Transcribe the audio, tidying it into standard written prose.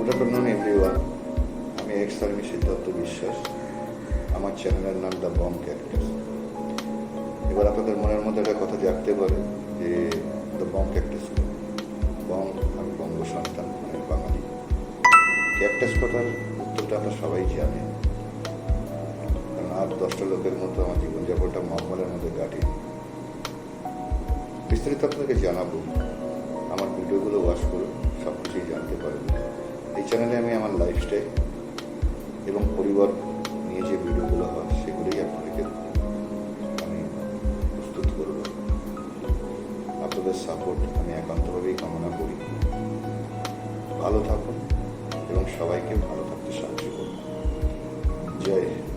Good afternoon everyone. আমি ex army Siddharth বিশ্বাস। আমার চ্যানেলের নাম দ্য বং ক্যাক্টাস। এবার আপনাদের মনের মধ্যে একটা কথা জাগতে পারে যে দ্য বং ক্যাক্টাস, বং, আমি বঙ্গ সন্তান, আমি বাঙালি। ক্যাক্টাস কথার উত্তরটা আমরা সবাই জানি, কারণ আর 10টা লোকের মতো আমার জীবনযাপনটা মহমলের মধ্যে কাটি। বিস্তারিত আপনাকে জানাবো, আমার ভিডিওগুলো ওয়াচ করুন, সব কিছুই জানতে পারবেন। এই চ্যানেলে আমি আমার লাইফস্টাইল এবং পরিবার নিয়ে যে ভিডিওগুলো হয় সেগুলোই আপনাদেরকে আমি প্রস্তুত করব। আপনাদের সাপোর্ট আমি একান্তভাবেই কামনা করি। ভালো থাকুন এবং সবাইকে ভালো থাকতে সাহায্য করুন। জয় হিন্দ।